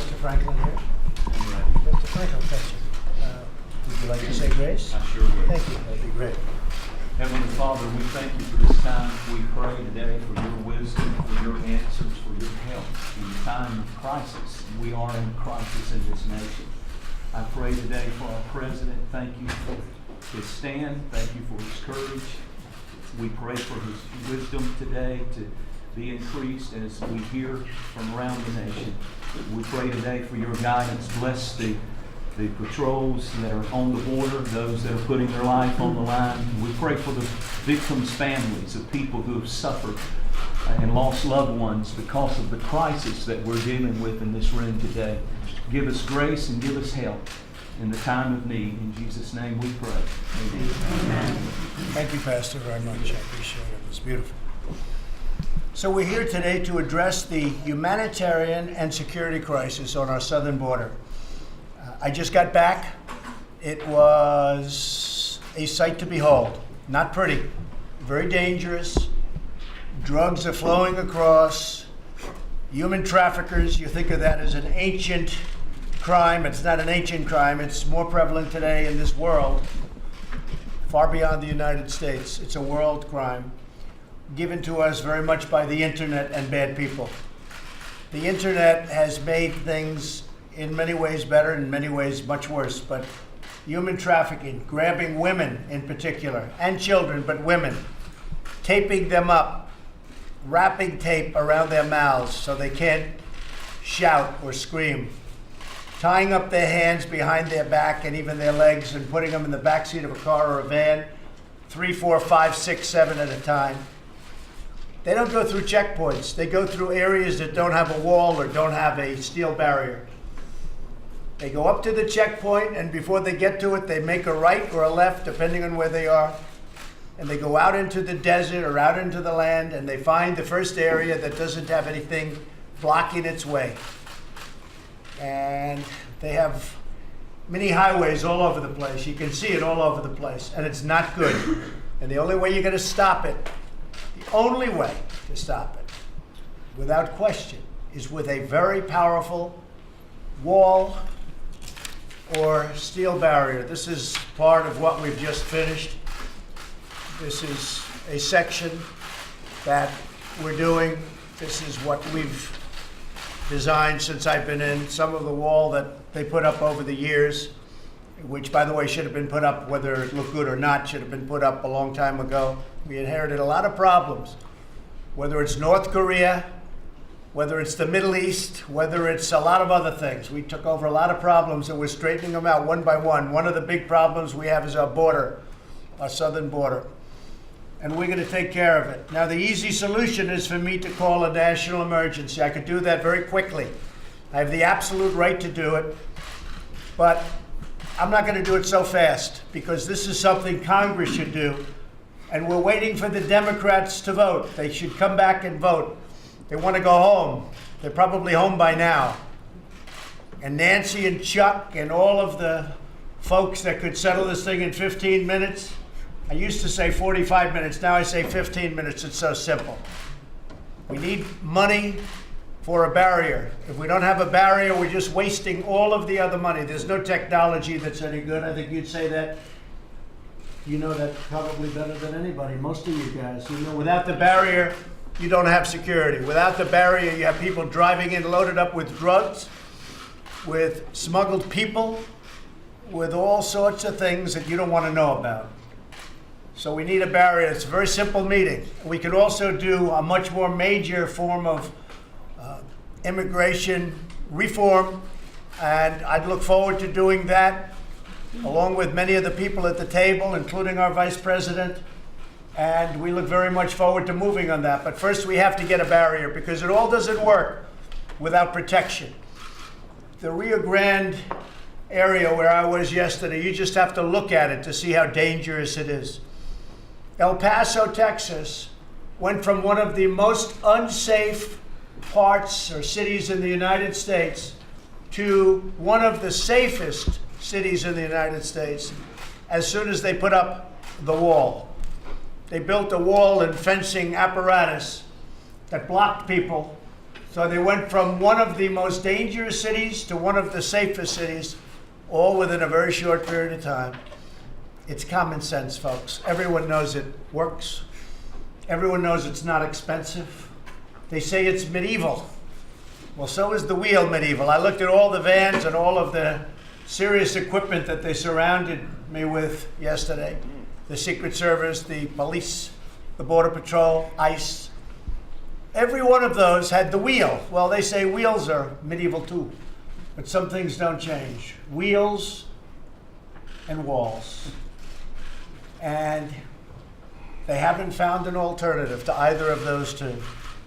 Mr. Franklin here. Mr. Franklin, thank you. Would you like to say grace? I sure will. Thank you. That'd be great. Heavenly Father, we thank you for this time. We pray today for your wisdom, for your answers, for your help in the time of crisis. We are in crisis in this nation. I pray today for our president. Thank you for his stand. Thank you for his courage. We pray for his wisdom today to be increased as we hear from around the nation. We pray today for your guidance. Bless the patrols that are on the border, those that are putting their life on the line. We pray for the victims' families of people who have suffered and lost loved ones because of the crisis that we're dealing with in this room today. Give us grace and give us help in the time of need. In Jesus' name we pray. Amen. Thank you, Pastor, very much. I appreciate it. It's beautiful. So we're here today to address the humanitarian and security crisis on our southern border. I just got back. It was a sight to behold. Not pretty. Very dangerous. Drugs are flowing across. Human traffickers, you think of that as an ancient crime. It's not an ancient crime. It's more prevalent today in this world, far beyond the United States. It's a world crime given to us very much by the internet and bad people. The internet has made things in many ways better, in many ways much worse, but human trafficking, grabbing women in particular, and children, but women, taping them up, wrapping tape around their mouths so they can't shout or scream, tying up their hands behind their back and even their legs and putting them in the backseat of a car or a van, 3, 4, 5, 6, 7 at a time. They don't go through checkpoints. They go through areas that don't have a wall or don't have a steel barrier. They go up to the checkpoint, and before they get to it, they make a right or a left, depending on where they are. And they go out into the desert or out into the land, and they find the first area that doesn't have anything blocking its way. And they have mini highways all over the place. You can see it all over the place, and it's not good. And the only way you're going to stop it, the only way to stop it, without question, is with a very powerful wall or steel barrier. This is part of what we've just finished. This is a section that we're doing. This is what we've designed since I've been in. Some of the wall that they put up over the years, which, by the way, should have been put up, whether it looked good or not, should have been put up a long time ago. We inherited a lot of problems, whether it's North Korea, whether it's the Middle East, whether it's a lot of other things. We took over a lot of problems and we're straightening them out one by one. One of the big problems we have is our border, our southern border. And we're going to take care of it. Now, the easy solution is for me to call a national emergency. I could do that very quickly. I have the absolute right to do it. But I'm not going to do it so fast because this is something Congress should do. And we're waiting for the Democrats to vote. They should come back and vote. They want to go home. They're probably home by now. And Nancy and Chuck and all of the folks that could settle this thing in 15 minutes, I used to say 45 minutes, now I say 15 minutes. It's so simple. We need money for a barrier. If we don't have a barrier, we're just wasting all of the other money. There's no technology that's any good. I think you'd say that. You know that probably better than anybody, most of you guys. You know, without the barrier, you don't have security. Without the barrier, you have people driving in loaded up with drugs, with smuggled people, with all sorts of things that you don't want to know about. So we need a barrier. It's a very simple meeting. We could also do a much more major form of immigration reform, and I'd look forward to doing that along with many of the people at the table, including our vice president. And we look very much forward to moving on that. But first we have to get a barrier because it all doesn't work without protection. The Rio Grande area where I was yesterday, you just have to look at it to see how dangerous it is. El Paso, Texas, went from one of the most unsafe parts or cities in the United States to one of the safest cities in the United States as soon as they put up the wall. They built a wall and fencing apparatus that blocked people So they went from one of the most dangerous cities to one of the safest cities, all within a very short period of time. It's common sense, folks. Everyone knows it works. Everyone knows it's not expensive. They say it's medieval. Well, so is the wheel medieval. I looked at all the vans and all of the serious equipment that they surrounded me with yesterday. The Secret Service, the police, the Border Patrol, ICE. Every one of those had the wheel. Well, they say wheels are medieval too, but some things don't change. Wheels and walls. And they haven't found an alternative to either of those two,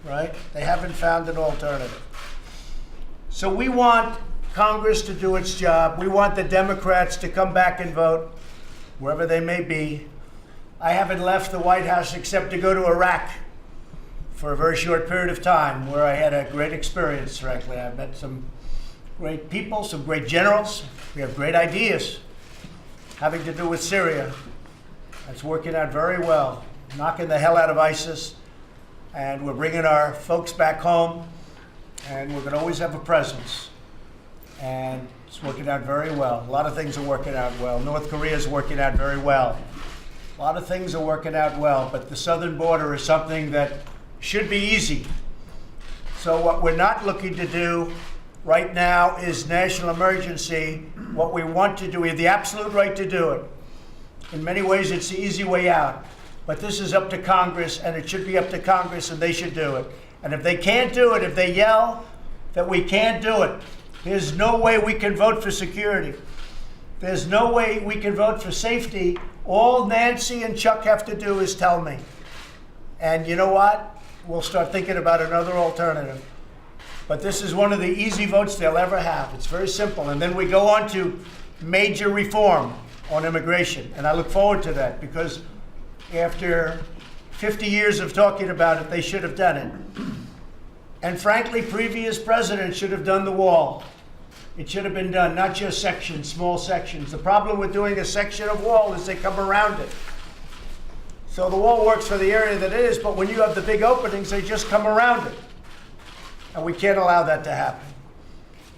right? They haven't found an alternative. So we want Congress to do its job. We want the Democrats to come back and vote, wherever they may be. I haven't left the White House except to go to Iraq for a very short period of time, where I had a great experience, frankly. I met some great people, some great generals. We have great ideas having to do with Syria. It's working out very well, knocking the hell out of ISIS, and we're bringing our folks back home, and we're going to always have a presence. And it's working out very well. A lot of things are working out well. North Korea is working out very well. A lot of things are working out well, but the southern border is something that should be easy. So what we're not looking to do right now is national emergency. What we want to do, we have the absolute right to do it. In many ways, it's the easy way out. But this is up to Congress, and it should be up to Congress, and they should do it. And if they can't do it, if they yell that we can't do it, there's no way we can vote for security. There's no way we can vote for safety. All Nancy and Chuck have to do is tell me. And you know what? We'll start thinking about another alternative. But this is one of the easy votes they'll ever have. It's very simple. And then we go on to major reform on immigration. And I look forward to that, because after 50 years of talking about it, they should have done it. And frankly, previous presidents should have done the wall. It should have been done, not just sections, small sections. The problem with doing a section of wall is they come around it. So the wall works for the area that it is, but when you have the big openings, they just come around it. And we can't allow that to happen.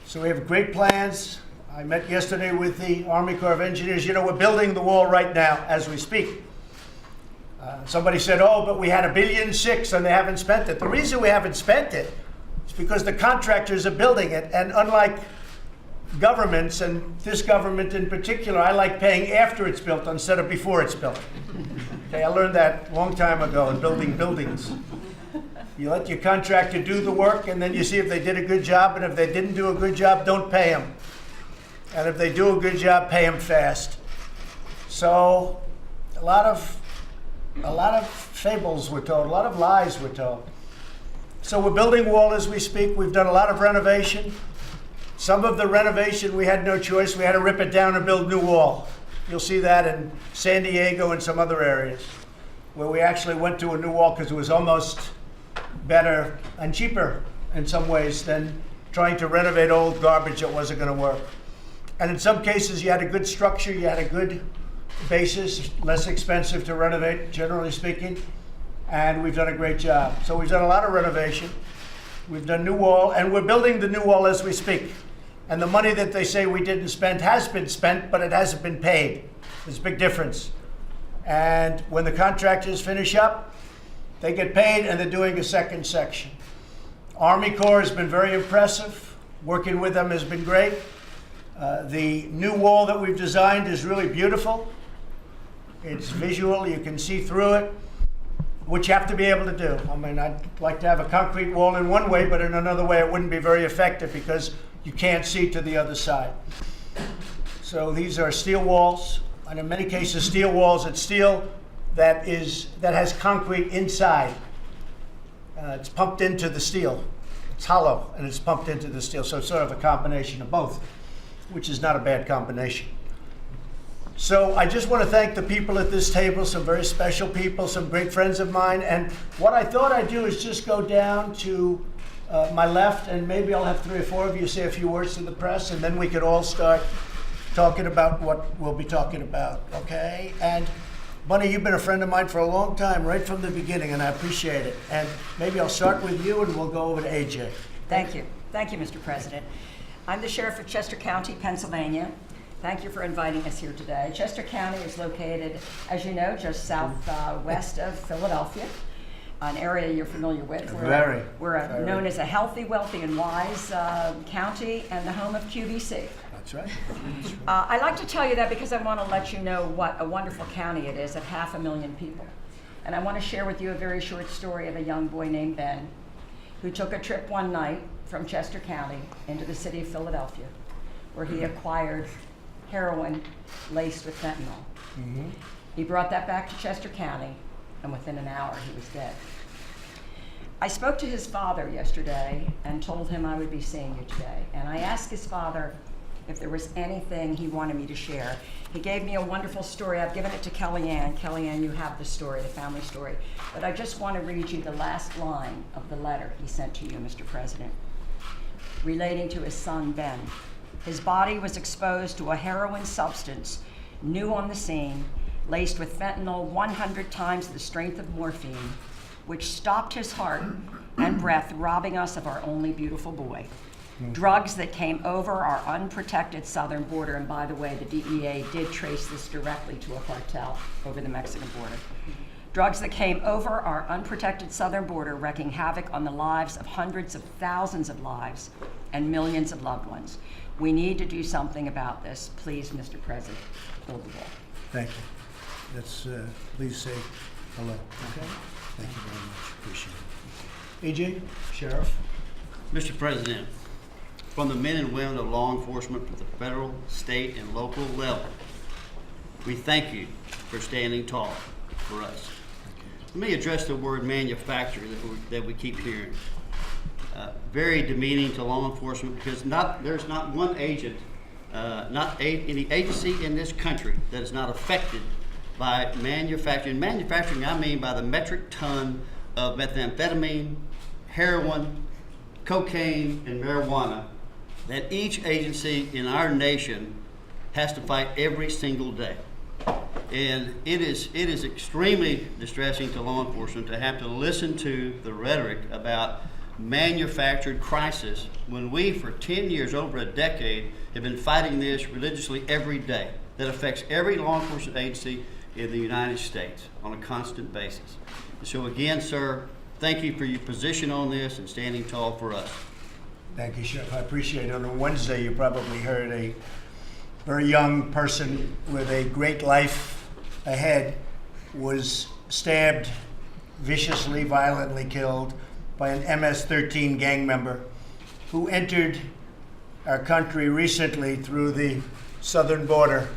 So we have great plans. I met yesterday with the Army Corps of Engineers. You know, we're building the wall right now as we speak. Somebody said, oh, but we had $1.6 billion and they haven't spent it. The reason we haven't spent it is because the contractors are building it. And unlike governments, and this government in particular, I like paying after it's built instead of before it's built. Okay, I learned that a long time ago in building buildings. You let your contractor do the work, and then you see if they did a good job, and if they didn't do a good job, don't pay them. And if they do a good job, pay them fast. So a lot of fables were told, a lot of lies were told. So we're building wall as we speak. We've done a lot of renovation. Some of the renovation, we had no choice. We had to rip it down and build new wall. You'll see that in San Diego and some other areas, where we actually went to a new wall because it was almost better and cheaper in some ways than trying to renovate old garbage that wasn't going to work. And in some cases, you had a good structure, you had a good basis, less expensive to renovate, generally speaking, and we've done a great job. So we've done a lot of renovation. We've done new wall, and we're building the new wall as we speak. And the money that they say we didn't spend has been spent, but it hasn't been paid. There's a big difference. And when the contractors finish up, they get paid, and they're doing a second section. Army Corps has been very impressive. Working with them has been great. The new wall that we've designed is really beautiful. It's visual, you can see through it, which you have to be able to do. I mean, I'd like to have a concrete wall in one way, but in another way it wouldn't be very effective because you can't see to the other side. So these are steel walls, and in many cases steel walls, it's steel that has concrete inside. It's pumped into the steel. It's hollow and it's pumped into the steel, so it's sort of a combination of both, which is not a bad combination. So I just want to thank the people at this table, some very special people, some great friends of mine. And what I thought I'd do is just go down to my left, and maybe I'll have 3 or 4 of you say a few words to the press, and then we could all start talking about what we'll be talking about, okay? And Bunny, you've been a friend of mine for a long time, right from the beginning, and I appreciate it. And maybe I'll start with you, and we'll go over to AJ. Thank you. Thank you, Mr. President. I'm the Sheriff of Chester County, Pennsylvania. Thank you for inviting us here today. Chester County is located, as you know, just southwest of Philadelphia, an area you're familiar with. We're known as a healthy, wealthy, and wise county and the home of QVC. That's right. I like to tell you that because I want to let you know what a wonderful county it is at 500,000 people. And I want to share with you a very short story of a young boy named Ben who took a trip one night from Chester County into the city of Philadelphia, where he acquired heroin laced with fentanyl. Mm-hmm. He brought that back to Chester County, and within an hour he was dead. I spoke to his father yesterday and told him I would be seeing you today. And I asked his father if there was anything he wanted me to share. He gave me a wonderful story. I've given it to Kellyanne. Kellyanne, you have the story, the family story. But I just want to read you the last line of the letter he sent to you, Mr. President, relating to his son, Ben. His body was exposed to a heroin substance, new on the scene, laced with fentanyl 100 times the strength of morphine, which stopped his heart and breath, robbing us of our only beautiful boy. Drugs that came over our unprotected southern border, and by the way, the DEA did trace this directly to a cartel over the Mexican border. Drugs that came over our unprotected southern border, wreaking havoc on the lives of hundreds of thousands of lives and millions of loved ones. We need to do something about this. Please, Mr. President, build the wall. Thank you. Let's please say hello. Okay. Thank you very much. Appreciate it. AJ, Sheriff. Mr. President, from the men and women of law enforcement at the federal, state, and local level, we thank you for standing tall for us. Let me address the word manufacturer that we keep hearing. Very demeaning to law enforcement because there's not one agent, any agency in this country that is not affected by manufacturing. Manufacturing, I mean by the metric ton of methamphetamine, heroin, cocaine, and marijuana that each agency in our nation has to fight every single day. And it is extremely distressing to law enforcement to have to listen to the rhetoric about manufactured crisis when we, for 10 years, over a decade, have been fighting this religiously every day that affects every law enforcement agency in the United States on a constant basis. So again, sir, thank you for your position on this and standing tall for us. Thank you, Sheriff. I appreciate it. On Wednesday, you probably heard a very young person with a great life ahead was stabbed, viciously, violently killed by an MS-13 gang member who entered our country recently through the southern border.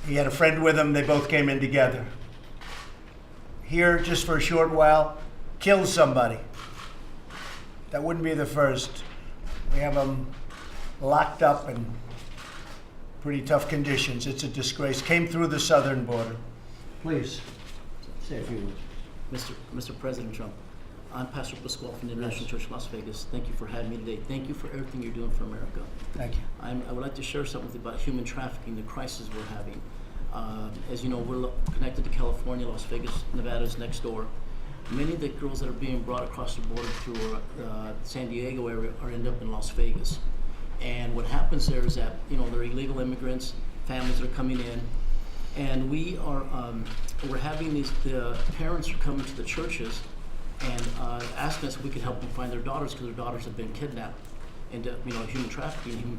He had a friend with him. They both came in together. Here, just for a short while, killed somebody. That wouldn't be the first. We have them locked up in pretty tough conditions. It's a disgrace. Came through the southern border. Please, say a few words. Mr. President Trump, I'm Pastor Pasquale from the International Church of Las Vegas. Thank you for having me today. Thank you for everything you're doing for America. Thank you. I would like to share something about human trafficking, the crisis we're having. As you know, we're connected to California, Las Vegas, Nevada is next door. Many of the girls that are being brought across the border through San Diego area are end up in Las Vegas. And what happens there is that, they're illegal immigrants, families that are coming in, and we're having the parents are coming to the churches and asking us if we could help them find their daughters because their daughters have been kidnapped into, human trafficking.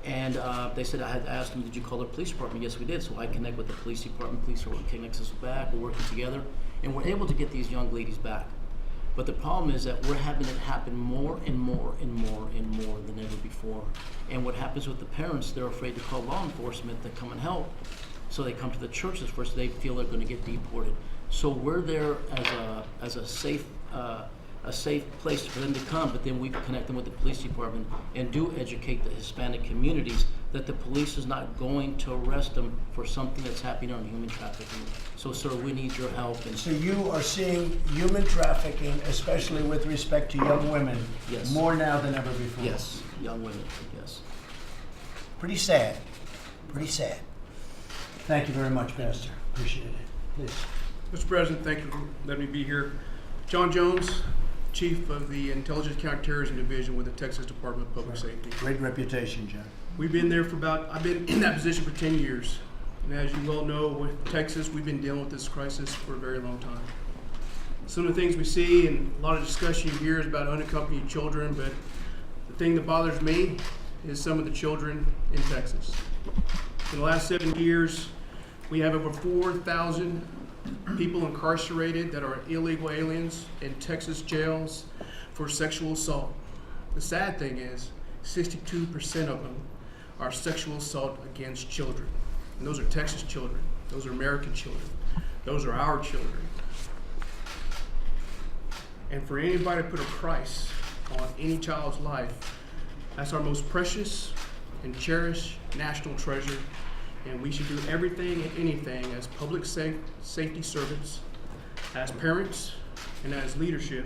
And they said, I had asked them, did you call the police department? Yes, we did. So I connect with the police department. Police are connecting us back. We're working together, and we're able to get these young ladies back. But the problem is that we're having it happen more and more and more and more than ever before. And what happens with the parents, they're afraid to call law enforcement to come and help. So they come to the churches first. They feel they're going to get deported. So we're there as a safe place for them to come, but then we connect them with the police department and do educate the Hispanic communities that the police is not going to arrest them for something that's happening on human trafficking. So, sir, we need your help. And So you are seeing human trafficking, especially with respect to young women, Yes. more now than ever before. yes, young women, yes. Pretty sad. Pretty sad. Thank you very much, Pastor. Appreciate it. Please. Mr. President, thank you for letting me be here. John Jones, Chief of the Intelligence Counterterrorism Division with the Texas Department of Public Safety. Great reputation, John. We've been there for I've been in that position for 10 years. And as you well know, with Texas, we've been dealing with this crisis for a very long time. Some of the things we see and a lot of discussion you hear is about unaccompanied children, but the thing that bothers me is some of the children in Texas. In the last 7 years, we have over 4,000 people incarcerated that are illegal aliens in Texas jails for sexual assault. The sad thing is 62% of them are sexual assault against children. And those are Texas children. Those are American children. Those are our children. And for anybody to put a price on any child's life, that's our most precious and cherished national treasure. And we should do everything and anything as public safety servants, as parents, and as leadership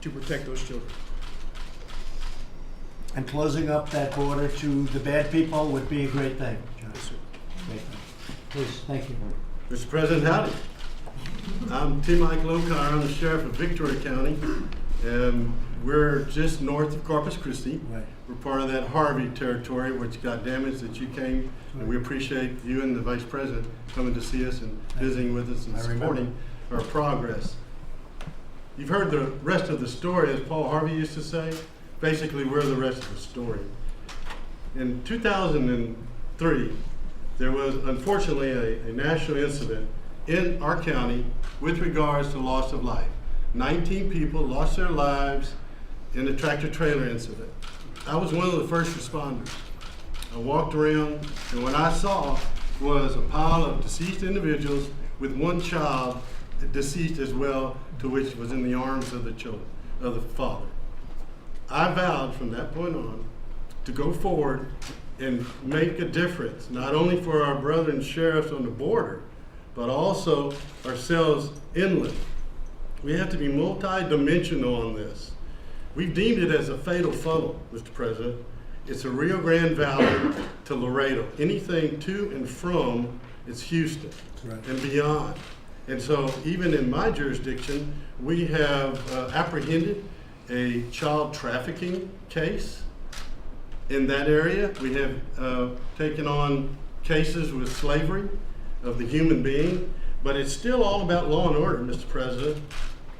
to protect those children. And closing up that border to the bad people would be a great thing, John. Yes, sir. Great thing. Please, thank you. Mr. President, howdy. I'm T. Mike Lokar. I'm the sheriff of Victoria County. We're just north of Corpus Christi. Right. We're part of that Harvey territory, which got damaged that you came. And we appreciate you and the Vice President coming to see us and visiting with us and I remember. supporting our progress. You've heard the rest of the story, as Paul Harvey used to say. Basically, we're the rest of the story. In 2003, there was unfortunately a national incident in our county with regards to loss of life. 19 people lost their lives in a tractor trailer incident. I was one of the first responders. I walked around, and what I saw was a pile of deceased individuals with one child deceased as well, to which was in the arms of the father. I vowed from that point on to go forward and make a difference, not only for our brethren sheriffs on the border, but also ourselves inland. We have to be multi-dimensional on this. We've deemed it as a fatal funnel, Mr. President. It's a Rio Grande Valley to Laredo. Anything to and from, it's Houston Right. and beyond. And so even in my jurisdiction, we have apprehended a child trafficking case in that area. We have taken on cases with slavery of the human being, but it's still all about law and order, Mr. President.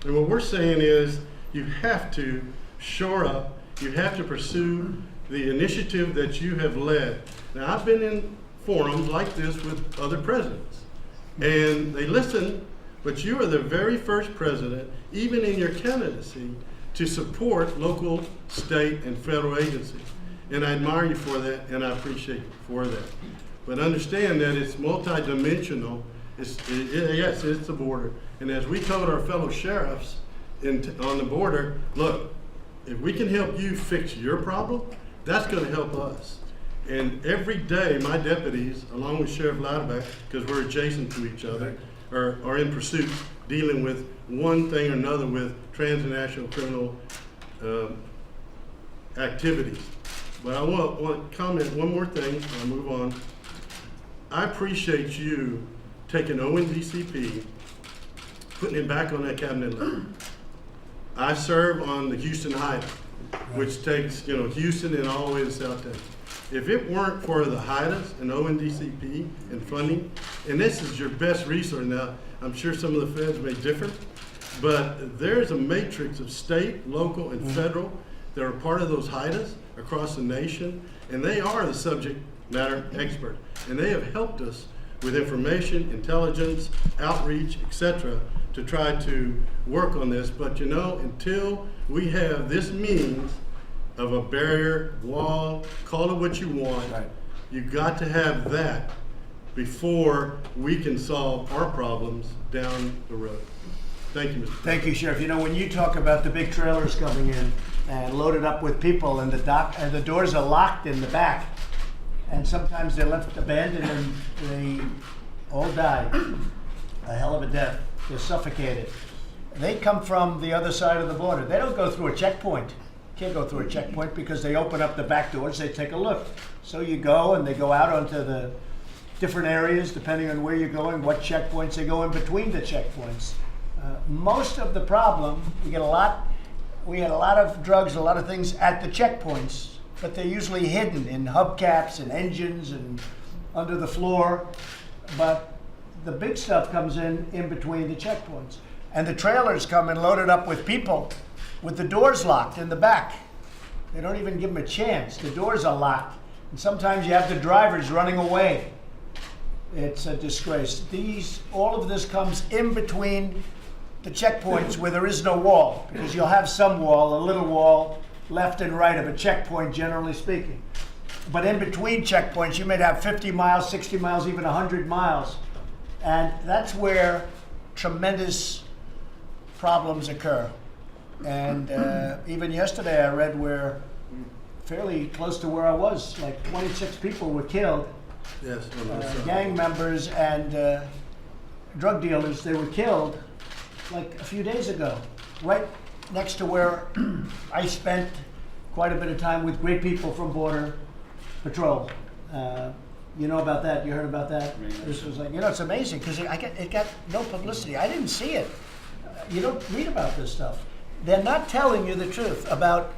And what we're saying is you have to shore up, you have to pursue the initiative that you have led. Now, I've been in forums like this with other presidents, and they listen, but you are the very first president, even in your candidacy, to support local, state, and federal agencies. And I admire you for that, and I appreciate you for that. But understand that it's multidimensional. Yes, it's the border. And as we told our fellow sheriffs on the border, look, if we can help you fix your problem, that's going to help us. And every day, my deputies, along with Sheriff Louderback, because we're adjacent to each other, are in pursuit, dealing with one thing or another with transnational criminal activities. But I want to comment one more thing, and I'll move on. I appreciate you taking ONDCP, putting it back on that cabinet level. I serve on the Houston HIDA, which takes Houston and all the way to South Texas. If it weren't for the HIDAs and ONDCP and funding, and this is your best resource now, I'm sure some of the feds may differ, but there's a matrix of state, local, and federal that are part of those HIDAs across the nation, and they are the subject matter expert. And they have helped us with information, intelligence, outreach, etc., to try to work on this. But until we have this means of a barrier, wall, call it what you want, Right. you got to have that before we can solve our problems down the road. Thank you, Mr. Thank you, Sheriff. When you talk about the big trailers coming in and loaded up with people, and the doors are locked in the back, and sometimes they're left abandoned and they all die a hell of a death. They're suffocated. They come from the other side of the border. They don't go through a checkpoint. Can't go through a checkpoint because they open up the back doors, they take a look. So you go and they go out onto the different areas depending on where you're going, what checkpoints they go in between the checkpoints. Most of the problem, we get a lot we had a lot of drugs, a lot of things at the checkpoints, but they're usually hidden in hubcaps and engines and under the floor. But the big stuff comes in between the checkpoints. And the trailers come in loaded up with people with the doors locked in the back. They don't even give them a chance. The doors are locked. And sometimes you have the drivers running away. It's a disgrace. All of this comes in between the checkpoints where there is no wall, because you'll have some wall, a little wall, left and right of a checkpoint, generally speaking. But in between checkpoints, you may have 50 miles, 60 miles, even 100 miles. And that's where tremendous problems occur. And even yesterday I read where, fairly close to where I was, like 26 people were killed. Yes. Gang members and drug dealers, they were killed like a few days ago, right next to where I spent quite a bit of time with great people from Border Patrol. You know about that? You heard about that? This was like, it's amazing because it got no publicity. I didn't see it. You don't read about this stuff. They're not telling you the truth about,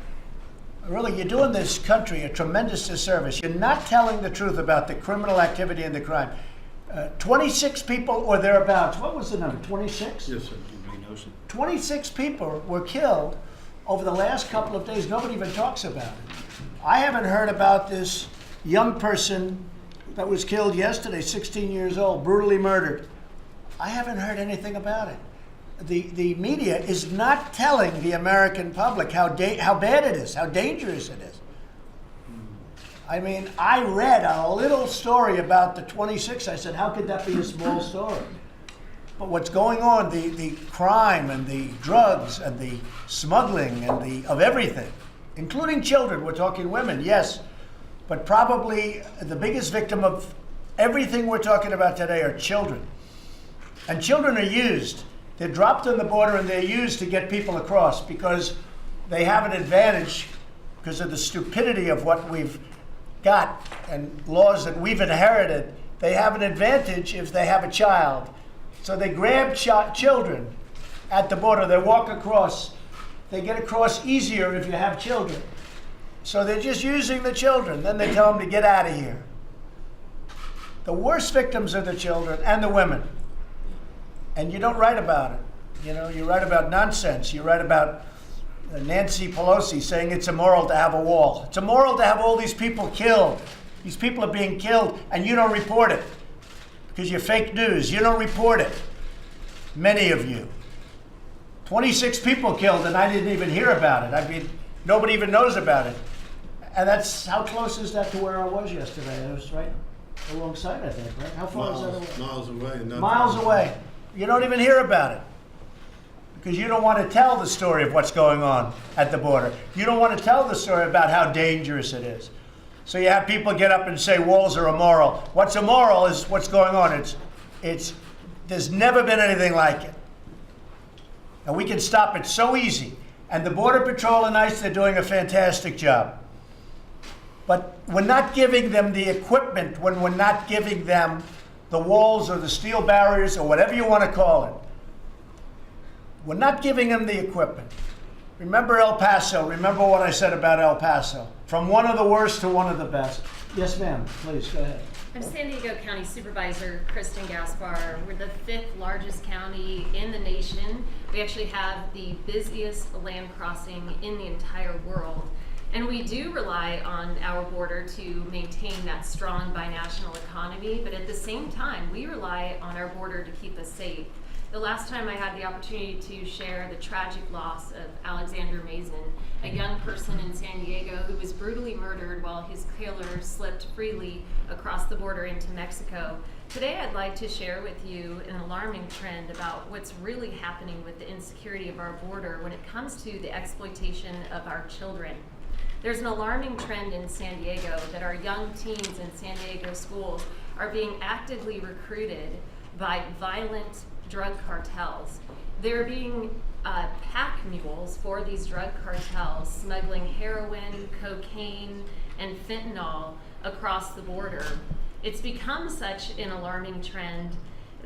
really, you're doing this country a tremendous disservice. You're not telling the truth about the criminal activity and the crime. 26 people or thereabouts. What was the number? 26? Yes, sir. 26 people were killed over the last couple of days. Nobody even talks about it. I haven't heard about this young person that was killed yesterday, 16 years old, brutally murdered. I haven't heard anything about it. The media is not telling the American public how bad it is, how dangerous it is. I mean, I read a little story about the 26. I said, how could that be a small story? But what's going on, the crime and the drugs and the smuggling and of everything, including children, we're talking women, yes, but probably the biggest victim of everything we're talking about today are children. And children are used. They're dropped on the border and they're used to get people across because they have an advantage because of the stupidity of what we've got and laws that we've inherited. They have an advantage if they have a child. So they grab children at the border. They walk across. They get across easier if you have children. So they're just using the children. Then they tell them to get out of here. The worst victims are the children and the women. And you don't write about it. You write about nonsense. You write about Nancy Pelosi saying it's immoral to have a wall. It's immoral to have all these people killed. These people are being killed and you don't report it because you're fake news. You don't report it. Many of you. 26 people killed and I didn't even hear about it. I mean, nobody even knows about it. And that's, how close is that to where I was yesterday? It was right alongside, I think, right? How far is that away? Miles away. Miles away. You don't even hear about it because you don't want to tell the story of what's going on at the border. You don't want to tell the story about how dangerous it is. So you have people get up and say walls are immoral. What's immoral is what's going on. There's never been anything like it. And we can stop it so easy. And the Border Patrol and ICE, they're doing a fantastic job. But we're not giving them the equipment when we're not giving them the walls or the steel barriers or whatever you want to call it. We're not giving them the equipment. Remember El Paso. Remember what I said about El Paso. From one of the worst to one of the best. Yes, ma'am. Please, go ahead. I'm San Diego County Supervisor Kristen Gaspar. We're the 5th largest county in the nation. We actually have the busiest land crossing in the entire world. And we do rely on our border to maintain that strong binational economy, but at the same time, we rely on our border to keep us safe. The last time I had the opportunity to share the tragic loss of Alexander Mason, a young person in San Diego who was brutally murdered while his killer slipped freely across the border into Mexico. Today I'd like to share with you an alarming trend about what's really happening with the insecurity of our border when it comes to the exploitation of our children. There's an alarming trend in San Diego that our young teens in San Diego schools are being actively recruited by violent drug cartels. They're being pack mules for these drug cartels, smuggling heroin, cocaine, and fentanyl across the border. It's become such an alarming trend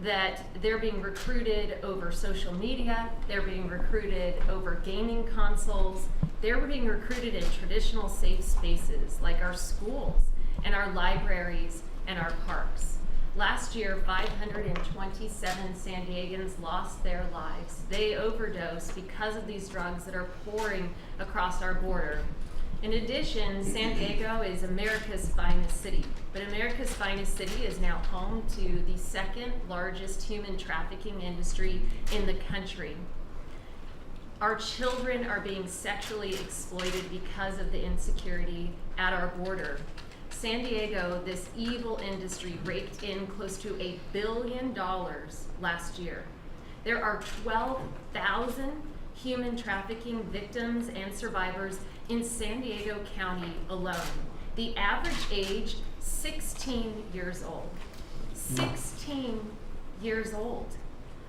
that they're being recruited over social media, they're being recruited over gaming consoles, they're being recruited in traditional safe spaces like our schools and our libraries and our parks. Last year, 527 San Diegans lost their lives. They overdosed because of these drugs that are pouring across our border. In addition, San Diego is America's finest city, but America's finest city is now home to the second largest human trafficking industry in the country. Our children are being sexually exploited because of the insecurity at our border. San Diego, this evil industry, raked in close to $1 billion last year. There are 12,000 human trafficking victims and survivors in San Diego County alone. The average age, 16 years old. 16 years old.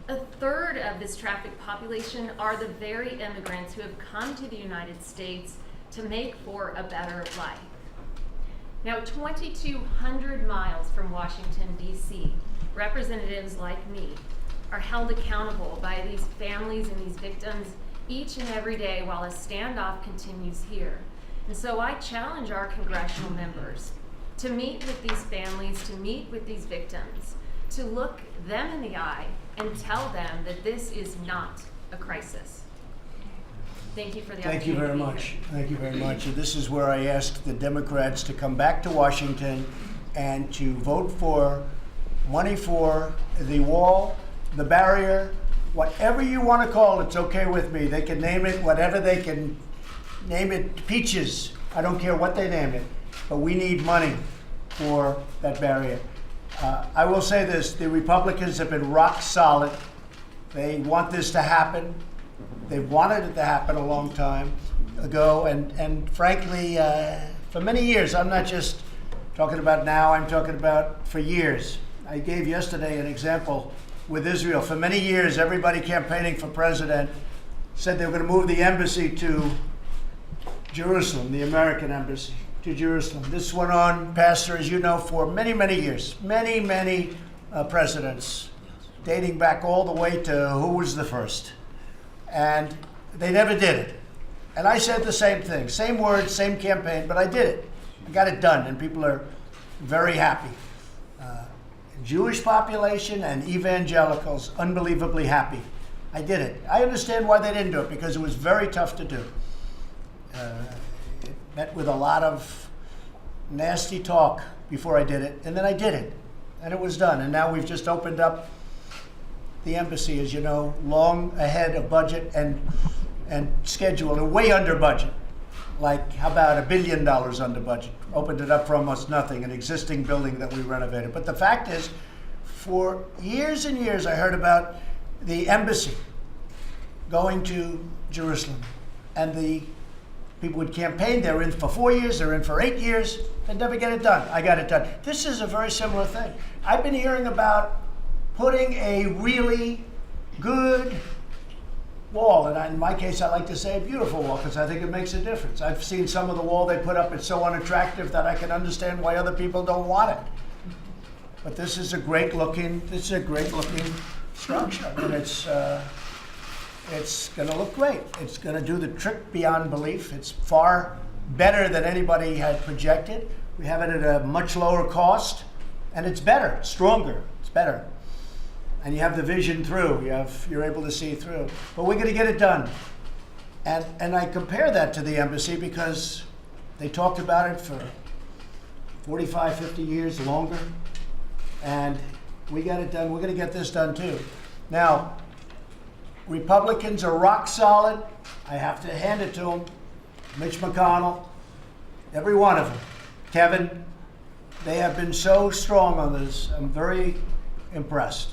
A third of this trafficked population are the very immigrants who have come to the United States to make for a better life. Now, 2,200 miles from Washington, D.C., representatives like me are held accountable by these families and these victims each and every day while a standoff continues here. And so I challenge our congressional members to meet with these families, to meet with these victims, to look them in the eye and tell them that this is not a crisis. Thank you for the opportunity. Thank you very much. Thank you very much. And this is where I asked the Democrats to come back to Washington and to vote for money for the wall, the barrier, whatever you want to call it, it's okay with me. They can name it whatever they can name it, peaches. I don't care what they name it, but we need money for that barrier. I will say this, the Republicans have been rock solid. They want this to happen. They've wanted it to happen a long time ago, and frankly, for many years, I'm not just talking about now, I'm talking about for years. I gave yesterday an example with Israel. For many years, everybody campaigning for president said they were going to move the embassy to Jerusalem, the American embassy to Jerusalem. This went on, Pastor, as you know, for many, many years, many presidents, dating back all the way to who was the first. And they never did it. And I said the same thing, same words, same campaign, but I did it. I got it done, and people are very happy. Jewish population and evangelicals, unbelievably happy. I did it. I understand why they didn't do it, because it was very tough to do. It met with a lot of nasty talk before I did it, and then I did it, and it was done. And now we've just opened up the embassy, as you know, long ahead of budget and schedule, and way under budget. Like, how about $1 billion under budget? Opened it up for almost nothing, an existing building that we renovated. But the fact is, for years and years, I heard about the embassy going to Jerusalem. And the people would campaign, they're in for 4 years, they're in for 8 years, they'd never get it done. I got it done. This is a very similar thing. I've been hearing about putting a really good wall, and in my case, I like to say a beautiful wall, because I think it makes a difference. I've seen some of the wall they put up, it's so unattractive that I can understand why other people don't want it. But this is a great looking structure, and it's going to look great. It's going to do the trick beyond belief. It's far better than anybody had projected. We have it at a much lower cost, and it's better, stronger. It's better. And you have the vision through. You're able to see through. But we're going to get it done. And I compare that to the embassy because they talked about it for 45, 50 years longer. And we got it done. We're going to get this done too. Now, Republicans are rock solid. I have to hand it to them. Mitch McConnell, every one of them. Kevin, they have been so strong on this. I'm very impressed.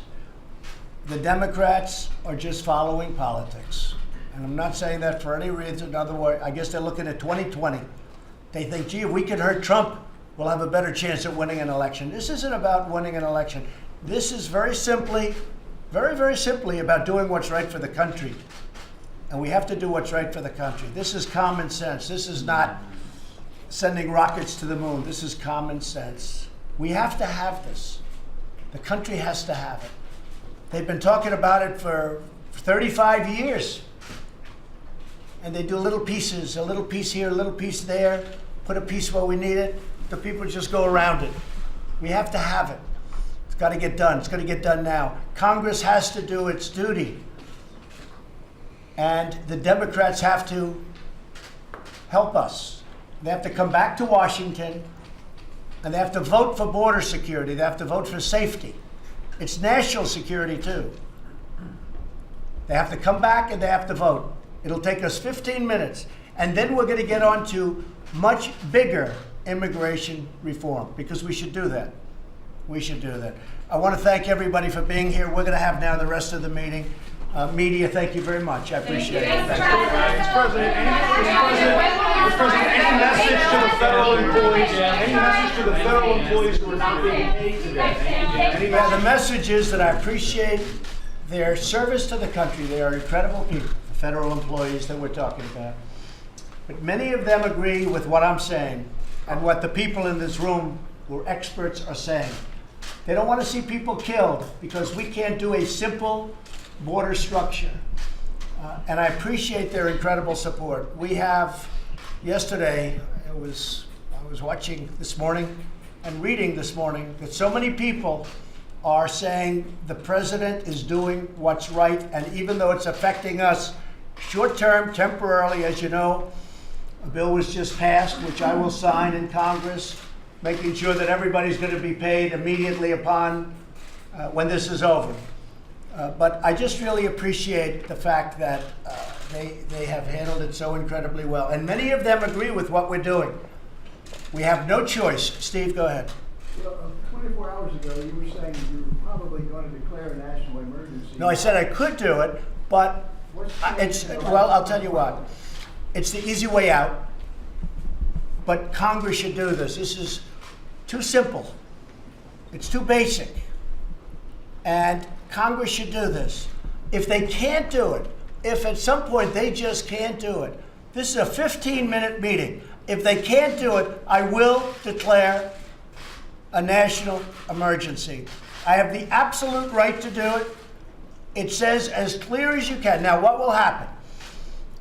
The Democrats are just following politics. And I'm not saying that for any reason other way. I guess they're looking at 2020. They think, gee, if we can hurt Trump, we'll have a better chance at winning an election. This isn't about winning an election. This is very simply, very simply about doing what's right for the country. And we have to do what's right for the country. This is common sense. This is not sending rockets to the moon. This is common sense. We have to have this. The country has to have it. They've been talking about it for 35 years. And they do little pieces, a little piece here, a little piece there, put a piece where we need it. The people just go around it. We have to have it. It's got to get done. It's going to get done now. Congress has to do its duty. And the Democrats have to help us. They have to come back to Washington, and they have to vote for border security. They have to vote for safety. It's national security, too. They have to come back and they have to vote. It'll take us 15 minutes, and then we're going to get on to much bigger immigration reform, because we should do that. We should do that. I want to thank everybody for being here. We're going to have now the rest of the meeting. Media, thank you very much. I appreciate it. Thank you. Mr. President, any message to the federal employees? Any message to the federal employees who are not being paid today? The message is that I appreciate their service to the country. They are incredible people, the federal employees that we're talking about. But many of them agree with what I'm saying and what the people in this room who are experts are saying. They don't want to see people killed because we can't do a simple border structure. And I appreciate their incredible support. We have, yesterday, I was watching this morning and reading this morning that so many people are saying the president is doing what's right, and even though it's affecting us short-term, temporarily, as you know, a bill was just passed, which I will sign in Congress, making sure that everybody's going to be paid immediately upon when this is over. But I just really appreciate the fact that they have handled it so incredibly well. And many of them agree with what we're doing. We have no choice. Steve, go ahead. 24 hours ago, you were saying you were probably going to declare a national emergency. No, I said I could do it, but well, I'll tell you what. It's the easy way out. But Congress should do this. This is too simple. It's too basic. And Congress should do this. If they can't do it, if at some point they just can't do it, this is a 15-minute meeting. If they can't do it, I will declare a national emergency. I have the absolute right to do it. It says as clear as you can. Now, what will happen?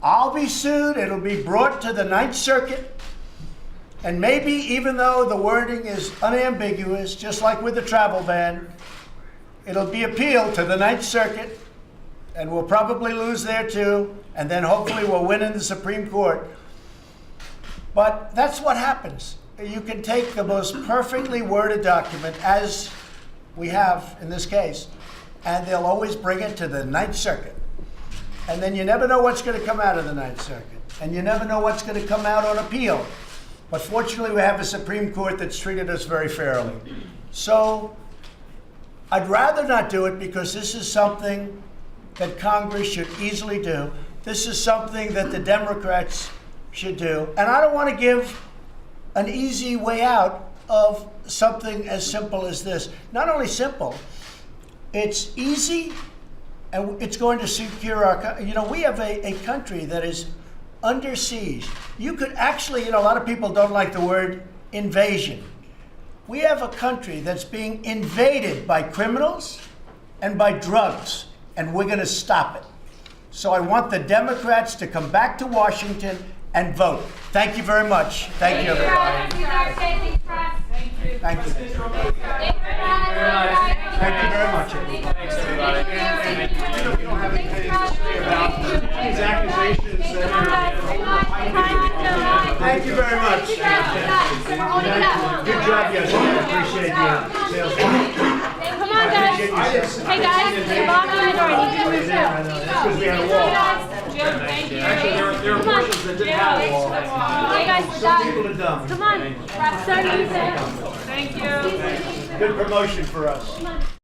I'll be sued. It'll be brought to the Ninth Circuit. And maybe, even though the wording is unambiguous, just like with the travel ban, it'll be appealed to the Ninth Circuit, and we'll probably lose there too, and then hopefully we'll win in the Supreme Court. But that's what happens. You can take the most perfectly worded document, as we have in this case, and they'll always bring it to the Ninth Circuit. And then you never know what's going to come out of the Ninth Circuit, and you never know what's going to come out on appeal. But fortunately, we have a Supreme Court that's treated us very fairly. So I'd rather not do it, because this is something that Congress should easily do. This is something that the Democrats should do. And I don't want to give an easy way out of something as simple as this. Not only simple, it's easy, and it's going to secure our, we have a country that is under siege. You could actually, a lot of people don't like the word invasion. We have a country that's being invaded by criminals and by drugs, and we're going to stop it. So I want the Democrats to come back to Washington and vote. Thank you very much. Thank you, everybody. Thank you. Thank you. Thank you very much, everybody. Thanks, everybody. You don't have anything to say about these accusations that are Thank you very much. Good job yesterday. I appreciate you. Sales. Come on, guys. Hey, guys. You're blocking my door. I need you to move I know. That's because we had a wall. Jim, thank you. Actually, there are portions that didn't have a wall. Hey, guys, we're Some done. people are dumb. Come on. Thank you. Good promotion for us.